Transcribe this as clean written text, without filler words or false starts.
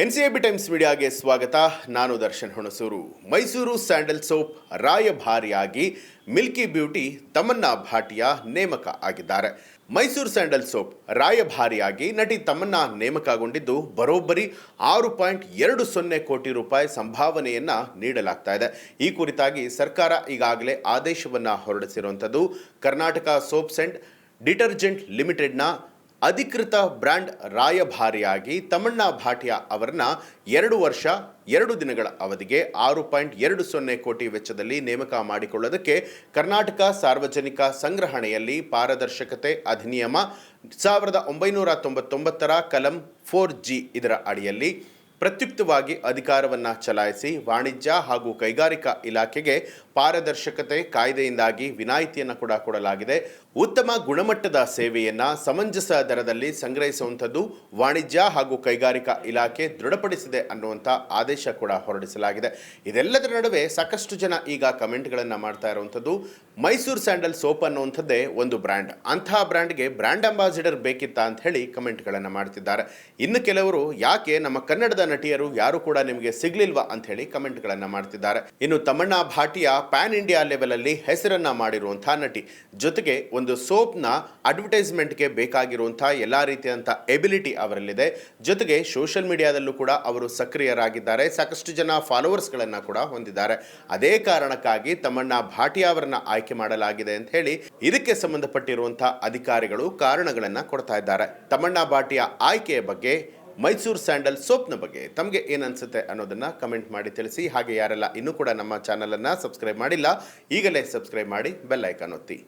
ಎನ್ಸಿಎಬಿ times ಮೀಡಿಯಾಗೆ ಸ್ವಾಗತ. ನಾನು Darshan Hunsur. Mysuru sandal soap ರಾಯಭಾರಿಯಾಗಿ ಮಿಲ್ಕಿ ಬ್ಯೂಟಿ ತಮನ್ನಾ ಭಾಟಿಯಾ ನೇಮಕ ಆಗಿದ್ದಾರೆ. ಮೈಸೂರು ಸ್ಯಾಂಡಲ್ ಸೋಪ್ ರಾಯಭಾರಿಯಾಗಿ ನಟಿ ತಮನ್ನಾ ನೇಮಕಗೊಂಡಿದ್ದು ಬರೋಬ್ಬರಿ 6.20 ಕೋಟಿ ರೂಪಾಯಿ ಸಂಭಾವನೆಯನ್ನ ನೀಡಲಾಗ್ತಾ ಇದೆ. ಈ ಕುರಿತಾಗಿ ಸರ್ಕಾರ ಈಗಾಗಲೇ ಆದೇಶವನ್ನ ಹೊರಡಿಸಿರುವಂಥದ್ದು. ಕರ್ನಾಟಕ ಸೋಪ್ಸ್ ಅಂಡ್ ಡಿಟರ್ಜೆಂಟ್ ಲಿಮಿಟೆಡ್ನ ಅಧಿಕೃತ ಬ್ರ್ಯಾಂಡ್ ರಾಯಭಾರಿಯಾಗಿ ತಮನ್ನಾ ಭಾಟಿಯಾ ಅವರನ್ನ 2 ವರ್ಷ 2 ದಿನಗಳ ಅವಧಿಗೆ 6.20 ಕೋಟಿ ವೆಚ್ಚದಲ್ಲಿ ನೇಮಕ ಮಾಡಿಕೊಳ್ಳೋದಕ್ಕೆ ಕರ್ನಾಟಕ ಸಾರ್ವಜನಿಕ ಸಂಗ್ರಹಣೆಯಲ್ಲಿ ಪಾರದರ್ಶಕತೆ ಅಧಿನಿಯಮ 1999ರ ಕಲಂ 4G ಇದರ ಅಡಿಯಲ್ಲಿ ಪ್ರತ್ಯುಕ್ತವಾಗಿ ಅಧಿಕಾರವನ್ನು ಚಲಾಯಿಸಿ ವಾಣಿಜ್ಯ ಹಾಗೂ ಕೈಗಾರಿಕಾ ಇಲಾಖೆಗೆ ಪಾರದರ್ಶಕತೆ ಕಾಯ್ದೆಯಿಂದಾಗಿ ವಿನಾಯಿತಿಯನ್ನು ಕೂಡ ಕೊಡಲಾಗಿದೆ. ಉತ್ತಮ ಗುಣಮಟ್ಟದ ಸೇವೆಯನ್ನು ಸಮಂಜಸ ದರದಲ್ಲಿ ಸಂಗ್ರಹಿಸುವಂಥದ್ದು ವಾಣಿಜ್ಯ ಹಾಗೂ ಕೈಗಾರಿಕಾ ಇಲಾಖೆ ದೃಢಪಡಿಸಿದೆ ಅನ್ನುವಂಥ ಆದೇಶ ಕೂಡ ಹೊರಡಿಸಲಾಗಿದೆ. ಇದೆಲ್ಲದರ ನಡುವೆ ಸಾಕಷ್ಟು ಜನ ಈಗ ಕಮೆಂಟ್ಗಳನ್ನು ಮಾಡ್ತಾ ಇರುವಂಥದ್ದು, ಮೈಸೂರು ಸ್ಯಾಂಡಲ್ ಸೋಪ್ ಅನ್ನುವಂಥದ್ದೇ ಒಂದು ಬ್ರ್ಯಾಂಡ್, ಅಂತಹ ಬ್ರ್ಯಾಂಡ್ಗೆ ಬ್ರ್ಯಾಂಡ್ ಅಂಬಾಸಿಡರ್ ಬೇಕಿತ್ತಾ ಅಂತ ಹೇಳಿ ಕಮೆಂಟ್ಗಳನ್ನು ಮಾಡ್ತಿದ್ದಾರೆ. ಇನ್ನು ಕೆಲವರು ಯಾಕೆ ನಮ್ಮ ಕನ್ನಡದ ನಟಿಯರು ಯಾರು ಕೂಡ ನಿಮಗೆ ಸಿಗ್ಲಿಲ್ವಾ ಅಂತ ಹೇಳಿ ಕಮೆಂಟ್ಗಳನ್ನು ಮಾಡ್ತಿದ್ದಾರೆ. ಇನ್ನು Tamanna Bhatia PAN India level ಅಲ್ಲಿ ಹೆಸರನ್ನ ಮಾಡಿರುವಂತಹ ನಟಿ, ಜೊತೆಗೆ ಒಂದು ಸೋಪ್ನ ಅಡ್ವರ್ಟೈಸ್ಮೆಂಟ್ಗೆ ಬೇಕಾಗಿರುವಂತಹ ಎಲ್ಲಾ ರೀತಿಯಂತ ಎಬಿಲಿಟಿ ಅವರಲ್ಲಿದೆ. ಜೊತೆಗೆ ಸೋಷಿಯಲ್ ಮೀಡಿಯಾದಲ್ಲೂ ಕೂಡ ಅವರು ಸಕ್ರಿಯರಾಗಿದ್ದಾರೆ, ಸಾಕಷ್ಟು ಜನ ಫಾಲೋವರ್ಸ್ಗಳನ್ನ ಕೂಡ ಹೊಂದಿದ್ದಾರೆ. ಅದೇ ಕಾರಣಕ್ಕಾಗಿ ತಮನ್ನಾ ಭಾಟಿಯಾ ಅವರನ್ನ ಆಯ್ಕೆ ಮಾಡಲಾಗಿದೆ ಅಂತ ಹೇಳಿ ಇದಕ್ಕೆ ಸಂಬಂಧಪಟ್ಟಿರುವಂತಹ ಅಧಿಕಾರಿಗಳು ಕಾರಣಗಳನ್ನ ಕೊಡ್ತಾ ಇದ್ದಾರೆ. ತಮನ್ನಾ ಭಾಟಿಯಾ ಆಯ್ಕೆಯ ಬಗ್ಗೆ, ಮೈಸೂರು ಸ್ಯಾಂಡಲ್ ಸೋಪ್ನ ಬಗ್ಗೆ ತಮಗೆ ಏನನ್ಸುತ್ತೆ ಅನ್ನೋದನ್ನ ಕಮೆಂಟ್ ಮಾಡಿ ತಿಳಿಸಿ. ಹಾಗೆ ಯಾರೆಲ್ಲ ಇನ್ನೂ ಕೂಡ ನಮ್ಮ ಚಾನಲನ್ನು ಸಬ್ಸ್ಕ್ರೈಬ್ ಮಾಡಿಲ್ಲ, ಈಗಲೇ ಸಬ್ಸ್ಕ್ರೈಬ್ ಮಾಡಿ ಬೆಲ್ ಐಕಾನ್ ಒತ್ತಿ.